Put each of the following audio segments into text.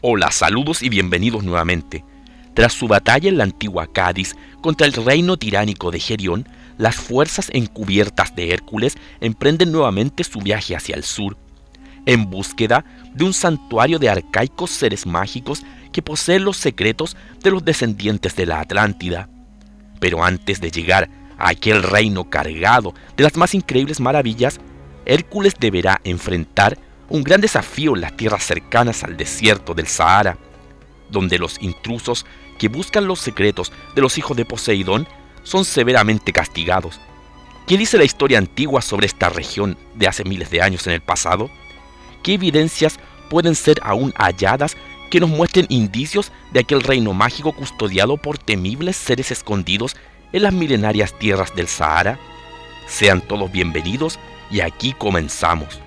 Hola, saludos y bienvenidos nuevamente. Tras su batalla en la antigua Cádiz contra el reino tiránico de Gerión, las fuerzas encubiertas de Hércules emprenden nuevamente su viaje hacia el sur, en búsqueda de un santuario de arcaicos seres mágicos que poseen los secretos de los descendientes de la Atlántida. Pero antes de llegar a aquel reino cargado de las más increíbles maravillas, Hércules deberá enfrentar un gran desafío en las tierras cercanas al desierto del Sahara, donde los intrusos que buscan los secretos de los hijos de Poseidón son severamente castigados. ¿Qué dice la historia antigua sobre esta región de hace miles de años en el pasado? ¿Qué evidencias pueden ser aún halladas que nos muestren indicios de aquel reino mágico custodiado por temibles seres escondidos en las milenarias tierras del Sahara? Sean todos bienvenidos y aquí comenzamos.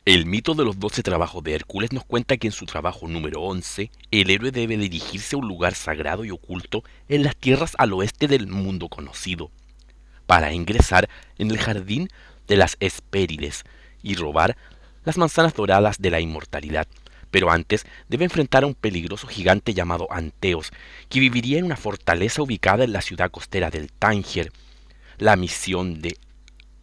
El mito de los 12 trabajos de Hércules nos cuenta que en su trabajo número 11, el héroe debe dirigirse a un lugar sagrado y oculto en las tierras al oeste del mundo conocido, para ingresar en el jardín de las Hespérides y robar las manzanas doradas de la inmortalidad. Pero antes debe enfrentar a un peligroso gigante llamado Anteos, que viviría en una fortaleza ubicada en la ciudad costera del Tánger. La misión de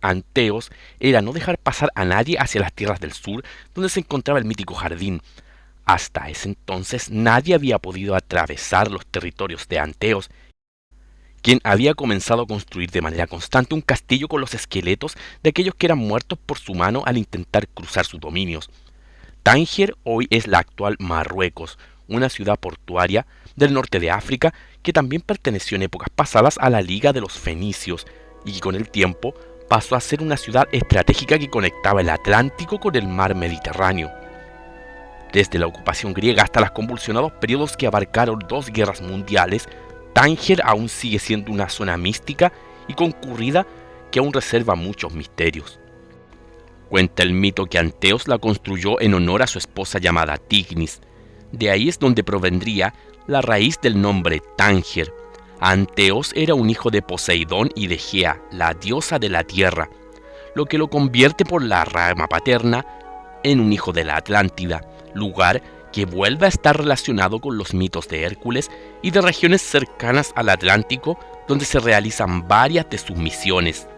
Anteos era no dejar pasar a nadie hacia las tierras del sur, donde se encontraba el mítico jardín. Hasta ese entonces nadie había podido atravesar los territorios de Anteos, quien había comenzado a construir de manera constante un castillo con los esqueletos de aquellos que eran muertos por su mano al intentar cruzar sus dominios. Tánger hoy es la actual Marruecos, una ciudad portuaria del norte de África que también perteneció en épocas pasadas a la Liga de los Fenicios y que con el tiempo pasó a ser una ciudad estratégica que conectaba el Atlántico con el mar Mediterráneo. Desde la ocupación griega hasta los convulsionados periodos que abarcaron dos guerras mundiales, Tánger aún sigue siendo una zona mística y concurrida que aún reserva muchos misterios. Cuenta el mito que Anteos la construyó en honor a su esposa llamada Tignis. De ahí es donde provendría la raíz del nombre Tánger. Anteos era un hijo de Poseidón y de Gea, la diosa de la tierra, lo que lo convierte por la rama paterna en un hijo de la Atlántida, lugar que vuelve a estar relacionado con los mitos de Hércules y de regiones cercanas al Atlántico donde se realizan varias de sus misiones.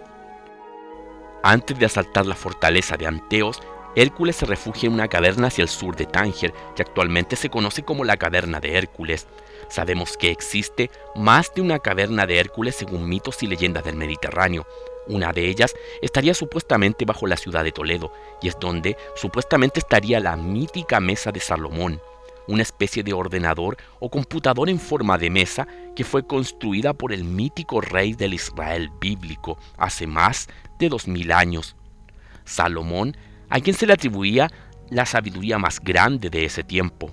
Antes de asaltar la fortaleza de Anteos, Hércules se refugia en una caverna hacia el sur de Tánger, que actualmente se conoce como la Caverna de Hércules. Sabemos que existe más de una caverna de Hércules según mitos y leyendas del Mediterráneo. Una de ellas estaría supuestamente bajo la ciudad de Toledo, y es donde supuestamente estaría la mítica mesa de Salomón, una especie de ordenador o computador en forma de mesa que fue construida por el mítico rey del Israel bíblico hace más de 2000 años. Salomón, a quien se le atribuía la sabiduría más grande de ese tiempo.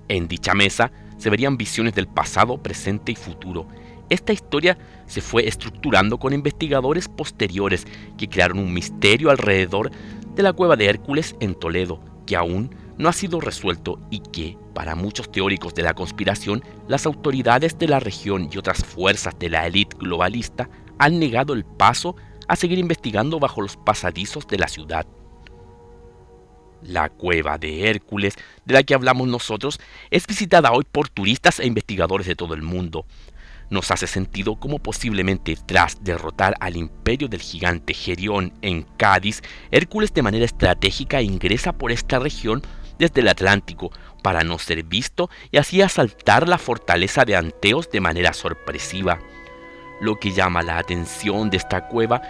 En dicha mesa se verían visiones del pasado, presente y futuro. Esta historia se fue estructurando con investigadores posteriores que crearon un misterio alrededor de la cueva de Hércules en Toledo, que aún no ha sido resuelto y que, para muchos teóricos de la conspiración, las autoridades de la región y otras fuerzas de la élite globalista han negado el paso a seguir investigando bajo los pasadizos de la ciudad. La cueva de Hércules, de la que hablamos nosotros, es visitada hoy por turistas e investigadores de todo el mundo. Nos hace sentido cómo posiblemente tras derrotar al imperio del gigante Gerión en Cádiz, Hércules de manera estratégica ingresa por esta región desde el Atlántico para no ser visto y así asaltar la fortaleza de Anteos de manera sorpresiva. Lo que llama la atención de esta cueva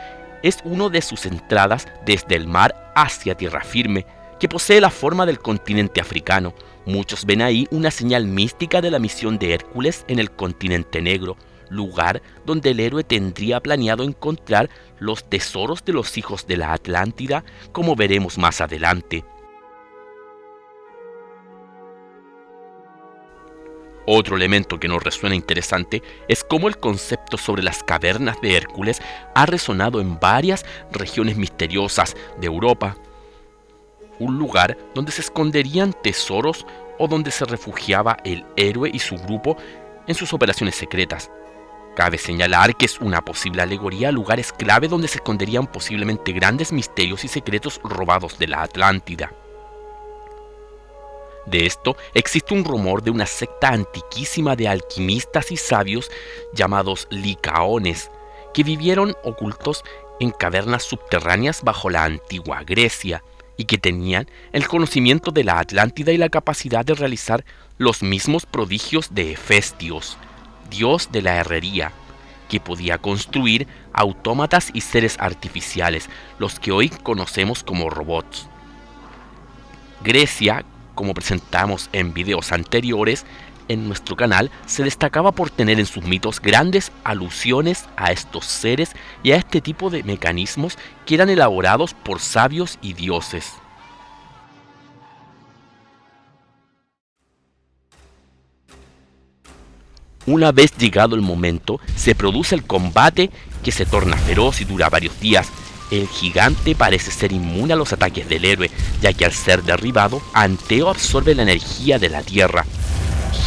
es una de sus entradas desde el mar hacia tierra firme, que posee la forma del continente africano. Muchos ven ahí una señal mística de la misión de Hércules en el continente negro, lugar donde el héroe tendría planeado encontrar los tesoros de los hijos de la Atlántida, como veremos más adelante. Otro elemento que nos resuena interesante es cómo el concepto sobre las cavernas de Hércules ha resonado en varias regiones misteriosas de Europa. Un lugar donde se esconderían tesoros o donde se refugiaba el héroe y su grupo en sus operaciones secretas. Cabe señalar que es una posible alegoría a lugares clave donde se esconderían posiblemente grandes misterios y secretos robados de la Atlántida. De esto existe un rumor de una secta antiquísima de alquimistas y sabios llamados licaones, que vivieron ocultos en cavernas subterráneas bajo la antigua Grecia y que tenían el conocimiento de la Atlántida y la capacidad de realizar los mismos prodigios de Hefestios, dios de la herrería, que podía construir autómatas y seres artificiales, los que hoy conocemos como robots. Grecia, como presentamos en videos anteriores en nuestro canal, se destacaba por tener en sus mitos grandes alusiones a estos seres y a este tipo de mecanismos que eran elaborados por sabios y dioses. Una vez llegado el momento, se produce el combate que se torna feroz y dura varios días. El gigante parece ser inmune a los ataques del héroe, ya que al ser derribado, Anteo absorbe la energía de la tierra.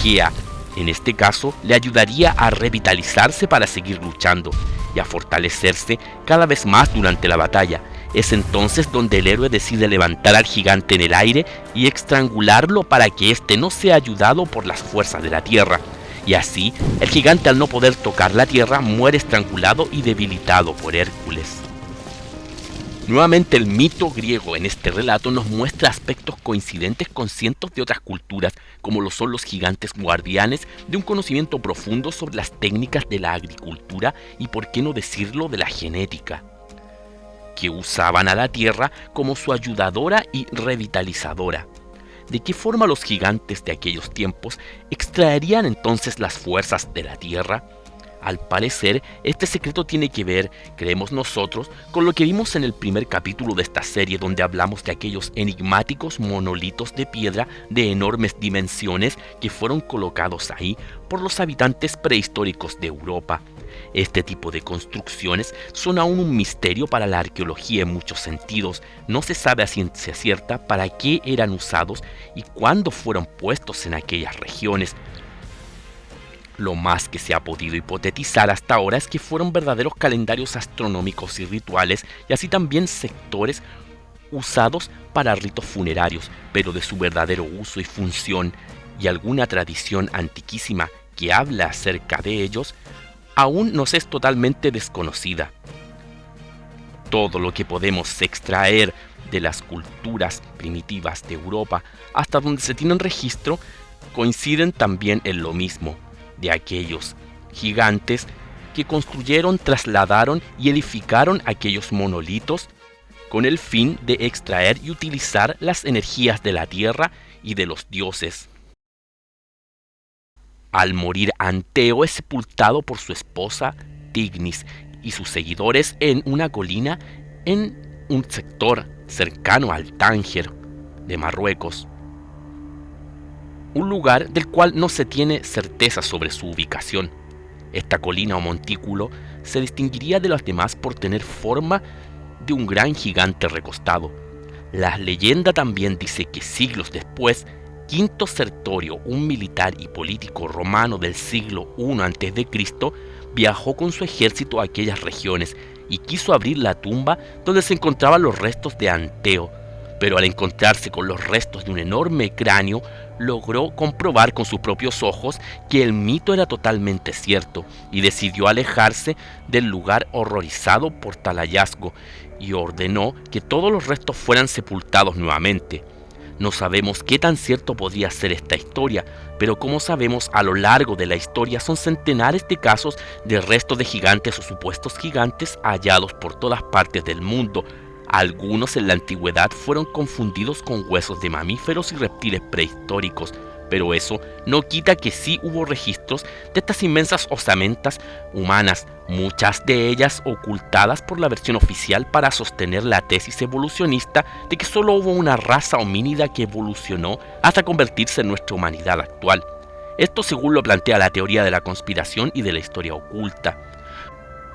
Gea, en este caso, le ayudaría a revitalizarse para seguir luchando y a fortalecerse cada vez más durante la batalla. Es entonces donde el héroe decide levantar al gigante en el aire y estrangularlo para que éste no sea ayudado por las fuerzas de la tierra. Y así, el gigante al no poder tocar la tierra muere estrangulado y debilitado por Hércules. Nuevamente el mito griego en este relato nos muestra aspectos coincidentes con cientos de otras culturas, como lo son los gigantes guardianes de un conocimiento profundo sobre las técnicas de la agricultura y, por qué no decirlo, de la genética, que usaban a la tierra como su ayudadora y revitalizadora. ¿De qué forma los gigantes de aquellos tiempos extraerían entonces las fuerzas de la tierra? Al parecer, este secreto tiene que ver, creemos nosotros, con lo que vimos en el primer capítulo de esta serie, donde hablamos de aquellos enigmáticos monolitos de piedra de enormes dimensiones que fueron colocados ahí por los habitantes prehistóricos de Europa. Este tipo de construcciones son aún un misterio para la arqueología en muchos sentidos. No se sabe a ciencia cierta para qué eran usados y cuándo fueron puestos en aquellas regiones. Lo más que se ha podido hipotetizar hasta ahora es que fueron verdaderos calendarios astronómicos y rituales, y así también sectores usados para ritos funerarios, pero de su verdadero uso y función y alguna tradición antiquísima que habla acerca de ellos aún nos es totalmente desconocida. Todo lo que podemos extraer de las culturas primitivas de Europa hasta donde se tienen registro coinciden también en lo mismo, de aquellos gigantes que construyeron, trasladaron y edificaron aquellos monolitos con el fin de extraer y utilizar las energías de la tierra y de los dioses. Al morir, Anteo es sepultado por su esposa Tignis y sus seguidores en una colina en un sector cercano al Tánger de Marruecos, un lugar del cual no se tiene certeza sobre su ubicación. Esta colina o montículo se distinguiría de las demás por tener forma de un gran gigante recostado. La leyenda también dice que siglos después, Quinto Sertorio, un militar y político romano del siglo I a.C., viajó con su ejército a aquellas regiones y quiso abrir la tumba donde se encontraban los restos de Anteo, pero al encontrarse con los restos de un enorme cráneo, logró comprobar con sus propios ojos que el mito era totalmente cierto y decidió alejarse del lugar horrorizado por tal hallazgo y ordenó que todos los restos fueran sepultados nuevamente. No sabemos qué tan cierto podría ser esta historia, pero como sabemos, a lo largo de la historia son centenares de casos de restos de gigantes o supuestos gigantes hallados por todas partes del mundo. Algunos en la antigüedad fueron confundidos con huesos de mamíferos y reptiles prehistóricos, pero eso no quita que sí hubo registros de estas inmensas osamentas humanas, muchas de ellas ocultadas por la versión oficial para sostener la tesis evolucionista de que solo hubo una raza homínida que evolucionó hasta convertirse en nuestra humanidad actual. Esto según lo plantea la teoría de la conspiración y de la historia oculta,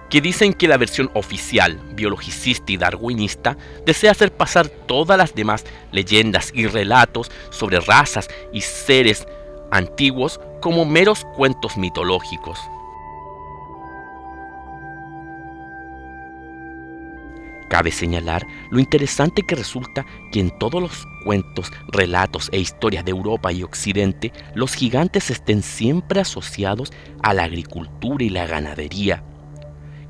que dicen que la versión oficial, biologicista y darwinista desea hacer pasar todas las demás leyendas y relatos sobre razas y seres antiguos como meros cuentos mitológicos. Cabe señalar lo interesante que resulta que en todos los cuentos, relatos e historias de Europa y Occidente, los gigantes estén siempre asociados a la agricultura y la ganadería,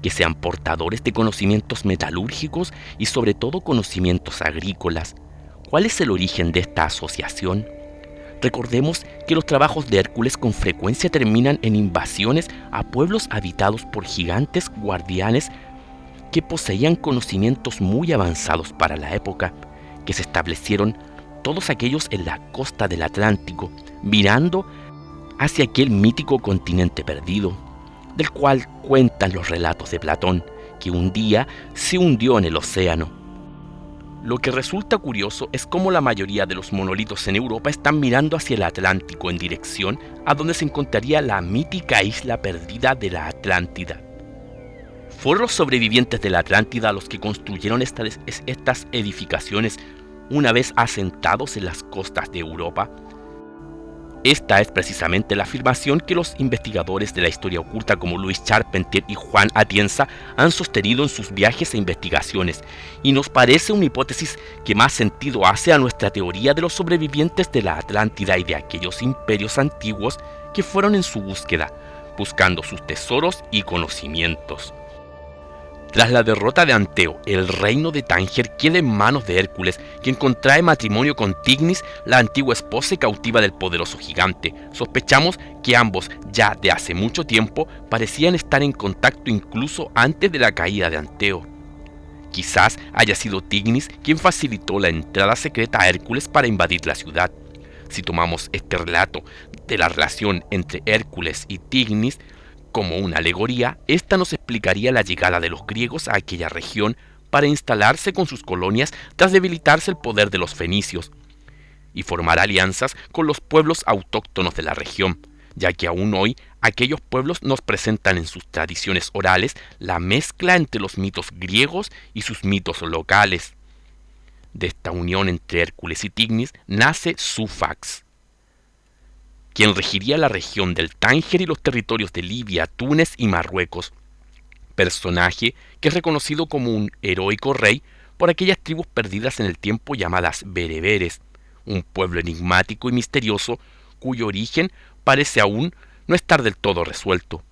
que sean portadores de conocimientos metalúrgicos y sobre todo conocimientos agrícolas. ¿Cuál es el origen de esta asociación? Recordemos que los trabajos de Hércules con frecuencia terminan en invasiones a pueblos habitados por gigantes guardianes que poseían conocimientos muy avanzados para la época, que se establecieron todos aquellos en la costa del Atlántico, mirando hacia aquel mítico continente perdido, del cual cuentan los relatos de Platón, que un día se hundió en el océano. Lo que resulta curioso es cómo la mayoría de los monolitos en Europa están mirando hacia el Atlántico en dirección a donde se encontraría la mítica isla perdida de la Atlántida. ¿Fueron los sobrevivientes de la Atlántida los que construyeron estas edificaciones una vez asentados en las costas de Europa? Esta es precisamente la afirmación que los investigadores de la historia oculta como Louis Charpentier y Juan Atienza han sostenido en sus viajes e investigaciones, y nos parece una hipótesis que más sentido hace a nuestra teoría de los sobrevivientes de la Atlántida y de aquellos imperios antiguos que fueron en su búsqueda, buscando sus tesoros y conocimientos. Tras la derrota de Anteo, el reino de Tánger queda en manos de Hércules, quien contrae matrimonio con Tignis, la antigua esposa y cautiva del poderoso gigante. Sospechamos que ambos, ya de hace mucho tiempo, parecían estar en contacto incluso antes de la caída de Anteo. Quizás haya sido Tignis quien facilitó la entrada secreta a Hércules para invadir la ciudad. Si tomamos este relato de la relación entre Hércules y Tignis como una alegoría, esta nos explicaría la llegada de los griegos a aquella región para instalarse con sus colonias tras debilitarse el poder de los fenicios y formar alianzas con los pueblos autóctonos de la región, ya que aún hoy aquellos pueblos nos presentan en sus tradiciones orales la mezcla entre los mitos griegos y sus mitos locales. De esta unión entre Hércules y Tignis nace Sufax, quien regiría la región del Tánger y los territorios de Libia, Túnez y Marruecos, personaje que es reconocido como un heroico rey por aquellas tribus perdidas en el tiempo llamadas bereberes, un pueblo enigmático y misterioso cuyo origen parece aún no estar del todo resuelto.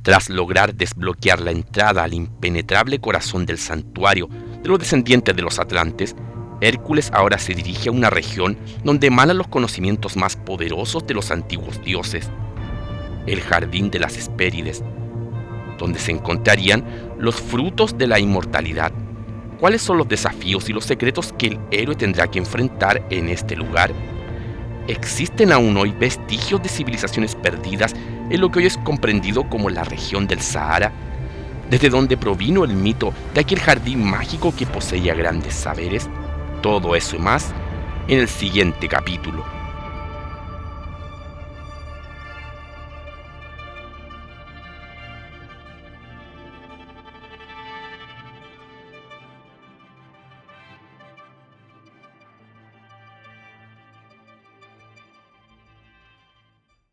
Tras lograr desbloquear la entrada al impenetrable corazón del santuario de los descendientes de los atlantes, Hércules ahora se dirige a una región donde emanan los conocimientos más poderosos de los antiguos dioses, el Jardín de las Hespérides, donde se encontrarían los frutos de la inmortalidad. ¿Cuáles son los desafíos y los secretos que el héroe tendrá que enfrentar en este lugar? ¿Existen aún hoy vestigios de civilizaciones perdidas en lo que hoy es comprendido como la región del Sahara, desde donde provino el mito de aquel jardín mágico que poseía grandes saberes? Todo eso y más en el siguiente capítulo.